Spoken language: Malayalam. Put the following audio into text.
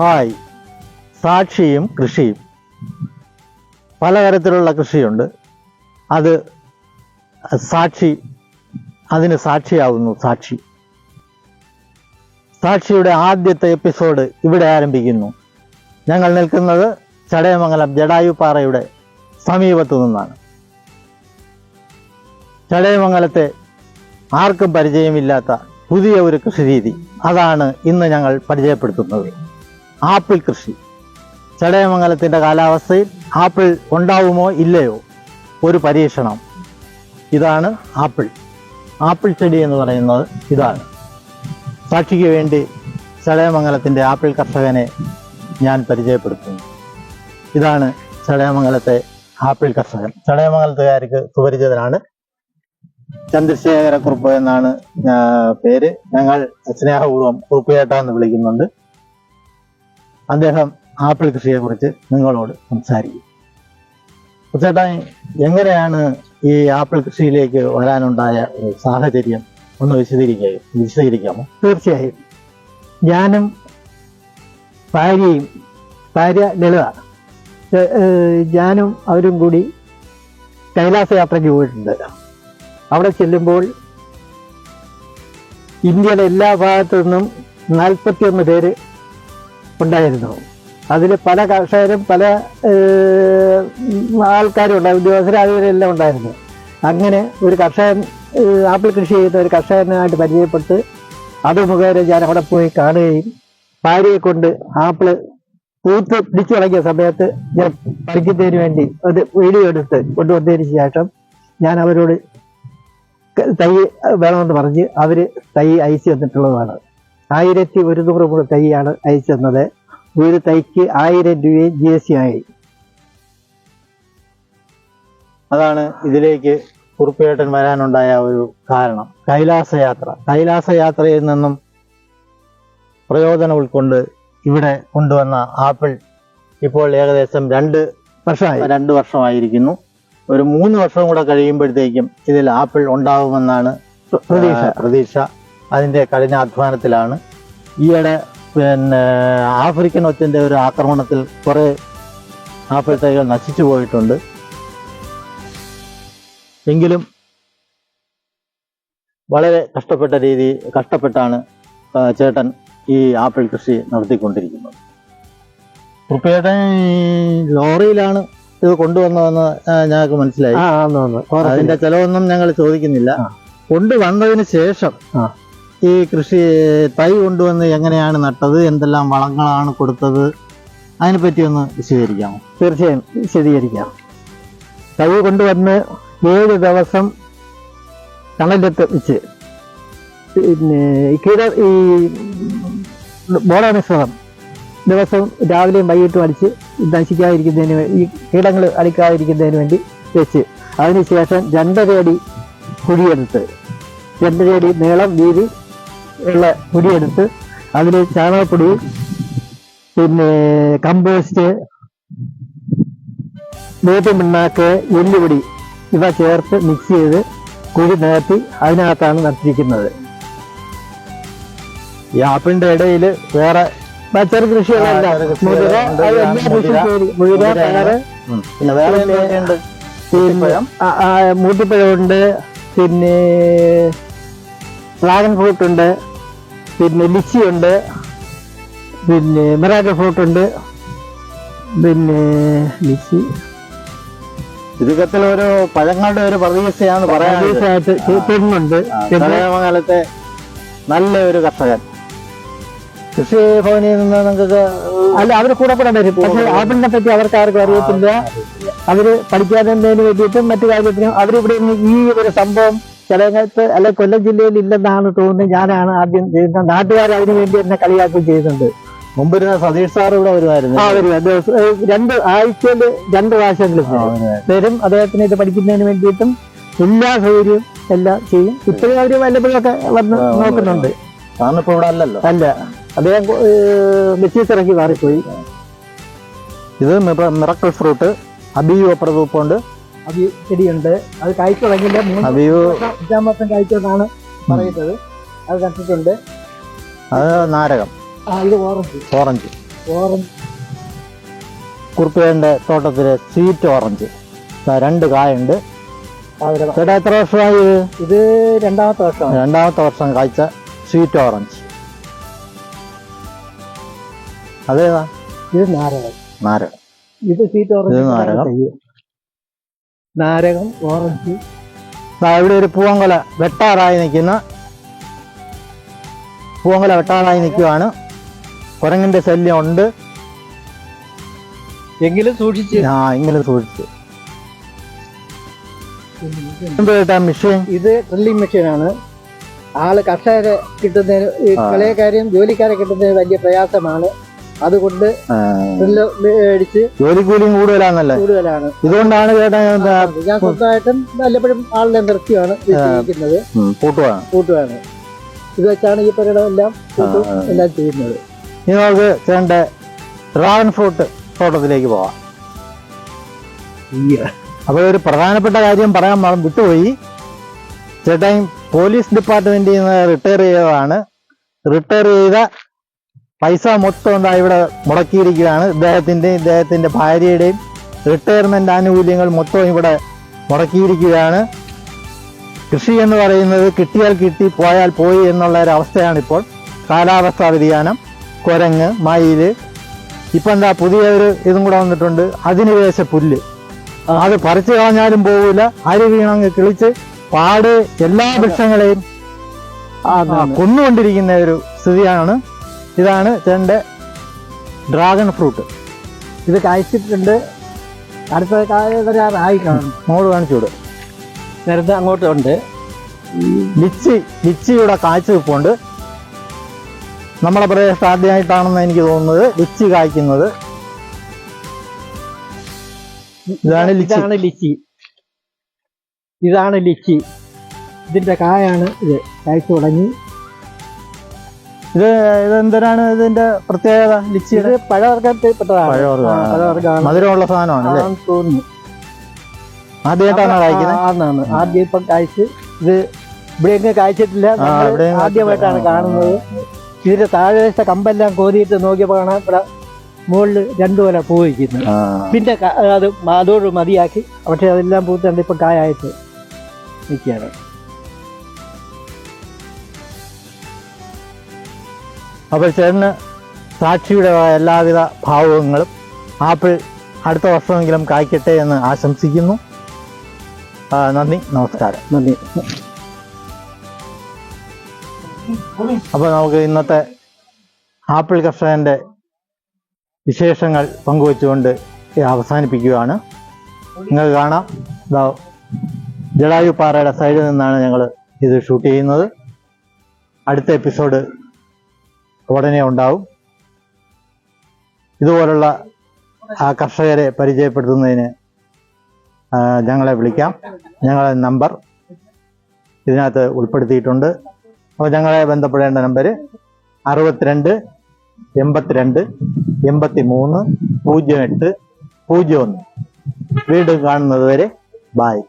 ഹായ്. സാക്ഷിയും കൃഷിയും. പലതരത്തിലുള്ള കൃഷിയുണ്ട്. അത് സാക്ഷി, അതിന് സാക്ഷിയാവുന്നു സാക്ഷി. സാക്ഷിയുടെ ആദ്യത്തെ എപ്പിസോഡ് ഇവിടെ ആരംഭിക്കുന്നു. ഞങ്ങൾ നിൽക്കുന്നത് ചടയമംഗലം ജടായുപ്പാറയുടെ സമീപത്തു നിന്നാണ്. ചടയമംഗലത്തെ ആർക്കും പരിചയമില്ലാത്ത പുതിയ ഒരു കൃഷിരീതി, അതാണ് ഇന്ന് ഞങ്ങൾ പരിചയപ്പെടുത്തുന്നത്. ആപ്പിൾ കൃഷി. ചടയമംഗലത്തിൻ്റെ കാലാവസ്ഥയിൽ ആപ്പിൾ ഉണ്ടാവുമോ ഇല്ലയോ, ഒരു പരീക്ഷണം. ഇതാണ് ആപ്പിൾ ചെടി എന്ന് പറയുന്നത്. ഇതാണ് സാക്ഷിക്ക് വേണ്ടി ചടയമംഗലത്തിൻ്റെ ആപ്പിൾ കർഷകനെ ഞാൻ പരിചയപ്പെടുത്തുന്നു. ഇതാണ് ചടയമംഗലത്തെ ആപ്പിൾ കർഷകൻ. ചടയമംഗലത്തുകാർക്ക് സുപരിചിതനാണ്. ചന്ദ്രശേഖരക്കുറുപ്പ് എന്നാണ് പേര്. ഞങ്ങൾ സ്നേഹപൂർവ്വം കുറുപ്പേട്ട എന്ന് വിളിക്കുന്നുണ്ട്. അദ്ദേഹം ആപ്പിൾ കൃഷിയെ കുറിച്ച് നിങ്ങളോട് സംസാരിക്കും. ചേട്ടാ, എങ്ങനെയാണ് ഈ ആപ്പിൾ കൃഷിയിലേക്ക് വരാനുണ്ടായ ഒരു സാഹചര്യം ഒന്ന് വിശദീകരിക്കാമോ? തീർച്ചയായും. ഞാനും ഭാര്യ ലളിത, ഞാനും അവരും കൂടി കൈലാസ യാത്രയ്ക്ക് പോയിട്ടുണ്ട്. അവിടെ ചെല്ലുമ്പോൾ ഇന്ത്യയുടെ എല്ലാ ഭാഗത്തു നിന്നും 41 പേര് ഉണ്ടായിരുന്നു. അതിൽ പല കർഷകരും പല ആൾക്കാരും ഉണ്ടായിരുന്നു, ഉദ്യോഗസ്ഥരെല്ലാം ഉണ്ടായിരുന്നു. അങ്ങനെ ഒരു കർഷകൻ, ആപ്പിൾ കൃഷി ചെയ്യുന്ന ഒരു കർഷകനായിട്ട് പരിചയപ്പെട്ട് അത് മുഖേന ഞാൻ അവിടെ പോയി കാണുകയും ഭാര്യയെ കൊണ്ട് ആപ്പിള് പൂത്ത് പിടിച്ചു തുടങ്ങിയ സമയത്ത് ഞാൻ പറിക്കുന്നതിന് വേണ്ടി ഒരു വീഡിയോ എടുത്ത് കൊണ്ടുവന്നതിന് ശേഷം ഞാൻ അവരോട് തൈ വേണമെന്ന് പറഞ്ഞ് അവര് തൈ അയച്ചു തന്നിട്ടുള്ളതാണ്. 1100 തൈയാണ് അയച്ചു തന്നത്. ഒരു തൈക്ക് 1000 രൂപയും GST ആയി. അതാണ് ഇതിലേക്ക് കുറുപ്പേട്ടൻ വരാനുണ്ടായ ഒരു കാരണം. കൈലാസയാത്രയിൽ നിന്നും പ്രയോജനം ഉൾക്കൊണ്ട് ഇവിടെ കൊണ്ടുവന്ന ആപ്പിൾ ഇപ്പോൾ ഏകദേശം 2 വർഷമായിരിക്കുന്നു. ഒരു 3 വർഷം കൂടെ കഴിയുമ്പോഴത്തേക്കും ഇതിൽ ആപ്പിൾ ഉണ്ടാകുമെന്നാണ് പ്രതീക്ഷ. അതിൻ്റെ കഠിനാധ്വാനത്തിലാണ്. ഈയിടെ ആഫ്രിക്കൻ ഒച്ചിൻ്റെ ഒരു ആക്രമണത്തിൽ കുറേ ആപ്പിൾ തൈകൾ നശിച്ചു പോയിട്ടുണ്ട്. എങ്കിലും വളരെ കഷ്ടപ്പെട്ടാണ് ചേട്ടൻ ഈ ആപ്പിൾ കൃഷി നടത്തിക്കൊണ്ടിരിക്കുന്നത്. കുറുപ്പേട്ടൻ ലോറിയിലാണ് ഇത് കൊണ്ടുവന്നതെന്ന് ഞങ്ങൾക്ക് മനസ്സിലായി. അതിന്റെ ചെലവൊന്നും ഞങ്ങൾ ചോദിക്കുന്നില്ല. കൊണ്ടുവന്നതിന് ശേഷം ഈ കൃഷി തൈ കൊണ്ടുവന്ന് എങ്ങനെയാണ് നട്ടത്, എന്തെല്ലാം വളങ്ങളാണ് കൊടുത്തത്, അതിനെപ്പറ്റി ഒന്ന് വിശദീകരിക്കാമോ? തീർച്ചയായും വിശദീകരിക്കാം. തൈ കൊണ്ടുവന്ന് 7 ദിവസം തണലത്ത് വെച്ച്, പിന്നെ ഈ ബോളമിശ്രണം ദിവസവും രാവിലെയും വൈകിട്ടും അടിച്ച് നശിക്കാതിരിക്കുന്നതിന്, ഈ കീടങ്ങൾ അടിക്കാതിരിക്കുന്നതിന് വേണ്ടി വെച്ച്, അതിനുശേഷം 2.5 അടി കുഴിയെടുത്ത്, 2.5 അടി നീളം വീതി ഉള്ള കുഴിയെടുത്ത് അതിൽ ചാണകപ്പൊടി, പിന്നെ കമ്പോസ്റ്റ്, വേപ്പിൻ പിണ്ണാക്ക്, എല്ലുപൊടി ഇവ ചേർത്ത് മിക്സ് ചെയ്ത് കുഴി നികത്തി അതിനകത്താണ് നട്ടിരിക്കുന്നത്. ഈ ആപ്പിളിന്റെ ഇടയിൽ വേറെ ചെറു കൃഷികളെല്ലാം മൂട്ടിപ്പഴമുണ്ട്, പിന്നെ ഡ്രാഗൺ ഫ്രൂട്ട് ഉണ്ട്, പിന്നെ ലിച്ചിയുണ്ട്, പിന്നെ മിറാക്കിൾ ഫ്രൂട്ട് ഉണ്ട്, പിന്നെ ലിച്ചി ചുരുക്കത്തിൽ ഒരു പഴങ്ങളുടെ ഒരു പ്രതീക്ഷയാണ് പറയാനായിട്ട് തെങ്ങുണ്ട്. ചടയമംഗലത്തെ നല്ല ഒരു കർഷകൻ. കൃഷി ഭവനിൽ നിന്ന് നിങ്ങൾക്ക് അവർ കൂടെ വരും. പക്ഷെ ആപ്പിളിനെ പറ്റി അവർക്ക് ആർക്കും അറിയത്തില്ല. അവര് പഠിക്കാതിന് വേണ്ടിയിട്ടും മറ്റു കാര്യത്തിനും അവരിവിടെ ഈ ഒരു സംഭവം ചിലങ്ങത്ത് കൊല്ലം ജില്ലയിൽ ഇല്ലെന്നാണ് തോന്നുന്നത്. ഞാനാണ് ആദ്യം ചെയ്യുന്നത്. നാട്ടുകാർ അതിനു വേണ്ടി എന്നെ കളിയാക്കുകയും ചെയ്യുന്നുണ്ട്. മുമ്പിരുന്ന സതീഷ് സാർ ഇവിടെ വരുമായിരുന്നു. 2 ആഴ്ചയിൽ 2 പ്രാവശ്യമെങ്കിലും വരും. അദ്ദേഹത്തിന് ഇത് പഠിക്കുന്നതിന് വേണ്ടിയിട്ടും എല്ലാ സൗകര്യവും എല്ലാം ചെയ്യും. ഇപ്പോഴും അവര് വല്ലപ്പോഴൊക്കെ വന്ന് നോക്കുന്നുണ്ട്. കാരണം ഇപ്പൊ ഇവിടെ അല്ല, അദ്ദേഹം മെച്ചീസിറക്കി മാറിപ്പോയി. ഇത് മിറാക്കിൾ ഫ്രൂട്ട്, അബിയു അപ്പുറത്തൂപ്പുണ്ട്, അബിയു ചെടിയുണ്ട്. അത് കായ്ച്ചു തുടങ്ങിയില്ല. 3 വർഷം കായ്ച്ചെന്നാണ് പറയുന്നത്. അത് നട്ടിട്ടുണ്ട്. അത് നാരകം, ഇത് ഓറഞ്ച്. ഓറഞ്ച് കുറുപ്പേന്റെ തോട്ടത്തിലെ സ്വീറ്റ് ഓറഞ്ച്. ദാ 2 കായുണ്ട്. ചേട്ടാ എത്ര വർഷമായി ഇത്? ഇത് രണ്ടാമത്തെ വർഷമാണ്. രണ്ടാമത്തെ വർഷം കായ്ച്ച സ്വീറ്റ് ഓറഞ്ച്. അതേതാ? ഇത് നാരകം. നാരകം. ഇത് സ്വീറ്റ് ഓറഞ്ച്. ഇത് നാരകം. നാരകം, ഓറഞ്ച്. ഇവിടെ ഒരു പൂവങ്കൊല വെട്ടാറായി നിൽക്കുന്ന പൂവങ്കൊല വെട്ടാറായി നിൽക്കുകയാണ്. കുരങ്ങിന്റെ ശല്യം ഉണ്ട്. എങ്കിലും സൂക്ഷിച്ച്. എങ്കിലും സൂക്ഷിച്ച്. കേട്ടാ മെഷീൻ? ഇത് ഡ്രില്ലിംഗ് മെഷീനാണ്. ആള് കർഷകരെ കിട്ടുന്നതിന്, കളയ കാര്യം ജോലിക്കാരെ കിട്ടുന്നതിന് വലിയ പ്രയാസമാണ്. അതുകൊണ്ട് മേടിച്ച് ജോലിക്കൂലിയും കൂടുതലാണല്ലേ? കൂടുതലാണ്. ഇതുകൊണ്ടാണ് ചേട്ടാ ഞാൻ സ്വന്തമായിട്ടും വല്ലപ്പോഴും ആളുടെ നിർത്തിയാണ് ചെയ്യുന്നത്. കൂട്ടുവാണ്. ഇത് വെച്ചാണ് ഈ പരിപാടി എല്ലാം ചെയ്യുന്നത്. ഇനി നമുക്ക് ചേട്ടന്റെ ഡ്രാഗൺ ഫ്രൂട്ട് തോട്ടത്തിലേക്ക് പോവാം. അപ്പൊ ഒരു പ്രധാനപ്പെട്ട കാര്യം പറയാൻ വിട്ടുപോയി. ചേട്ടൻ പോലീസ് ഡിപ്പാർട്ട്മെന്റിൽ നിന്ന് റിട്ടയർ ചെയ്തതാണ്. റിട്ടയർ ചെയ്ത പൈസ മൊത്തം എന്താ ഇവിടെ മുടക്കിയിരിക്കുകയാണ്. ഇദ്ദേഹത്തിന്റെ ഭാര്യയുടെയും റിട്ടയർമെന്റ് ആനുകൂല്യങ്ങൾ മൊത്തം ഇവിടെ മുടക്കിയിരിക്കുകയാണ്. കൃഷി എന്ന് പറയുന്നത് കിട്ടിയാൽ കിട്ടി, പോയാൽ പോയി എന്നുള്ള ഒരു അവസ്ഥയാണ് ഇപ്പോൾ. കാലാവസ്ഥാ വ്യതിയാനം, കുരങ്ങ്, മയില്, ഇപ്പൊ എന്താ പുതിയ ഒരു ഇതും കൂടെ വന്നിട്ടുണ്ട്, അധിനിവേശ പുല്ല്. അത് പറിച്ചു കളഞ്ഞാലും പോകൂല. അരി വീണങ്ങ് കിളിച്ച് പാട് എല്ലാ വൃക്ഷങ്ങളെയും കൊന്നുകൊണ്ടിരിക്കുന്ന ഒരു സ്ഥിതിയാണ്. ഇതാണ് ചേട്ടന്റെ ഡ്രാഗൺ ഫ്രൂട്ട്. ഇത് കായ്ച്ചിട്ടുണ്ട്. അടുത്ത കായി കാണും. അങ്ങോട്ട് കാണിച്ചുകൂടെ? നേരത്തെ അങ്ങോട്ടുണ്ട്. ലിച്ചിയുടെ കാഴ്ച വെപ്പുണ്ട്. നമ്മളെ പ്രദേശത്ത് ആദ്യമായിട്ടാണെന്ന് എനിക്ക് തോന്നുന്നത് ലിച്ചി കായ്ക്കുന്നത്. ഇതാണ് ലിച്ചി. ഇതിന്റെ കായാണ് ഇത്. കായ്ച്ചു തുടങ്ങി. ഇതെന്തിനാണ് ഇതിന്റെ പ്രത്യേകത? ലിച്ചിയുടെ പഴവർഗ്ഗമാണ്. മധുരമുള്ള സാധനമാണ് തോന്നുന്നു. ആദ്യമായിട്ടാണ് കായ്ക്കുന്നത്? ആദ്യം ഇപ്പം കായ്ച്ച്. ഇത് ഇവിടെയൊക്കെ കായ്ച്ചിട്ടില്ല. ആദ്യമായിട്ടാണ് കാണുന്നത്. ഇതിന്റെ താഴെ കമ്പെല്ലാം കോരിയിട്ട് നോക്കിയപ്പോ കാണാൻ ഇവിടെ മുകളിൽ 2 കൊല പൂ വയ്ക്കുന്നു. പിന്നെ അത് അതോട് മതിയാക്കി. പക്ഷെ അതെല്ലാം പൂത്തുണ്ട്. ഇപ്പൊ കായായിട്ട് നിൽക്കുകയാണ്. അപ്പോൾ ചേട്ടന് സാക്ഷിയുടെ എല്ലാവിധ ഭാവുകങ്ങളും. ആപ്പിൾ അടുത്ത വർഷമെങ്കിലും കായ്ക്കട്ടെ എന്ന് ആശംസിക്കുന്നു. നന്ദി, നമസ്കാരം. നന്ദി. അപ്പോൾ നമുക്ക് ഇന്നത്തെ ആപ്പിൾ കർഷകന്റെ വിശേഷങ്ങൾ പങ്കുവച്ചുകൊണ്ട് അവസാനിപ്പിക്കുകയാണ്. നിങ്ങൾക്ക് കാണാം, ജടായു പാറയുടെ സൈഡിൽ നിന്നാണ് ഞങ്ങൾ ഇത് ഷൂട്ട് ചെയ്യുന്നത്. അടുത്ത എപ്പിസോഡ് ഉടനെ ഉണ്ടാവും. ഇതുപോലുള്ള കർഷകരെ പരിചയപ്പെടുത്തുന്നതിന് ഞങ്ങളെ വിളിക്കാം. ഞങ്ങളുടെ നമ്പർ ഇതിനകത്ത് ഉൾപ്പെടുത്തിയിട്ടുണ്ട്. അപ്പോൾ ഞങ്ങളെ ബന്ധപ്പെടേണ്ട നമ്പർ 62 82 83 08 01. വീണ്ടും കാണുന്നത് വരെ ബായ്.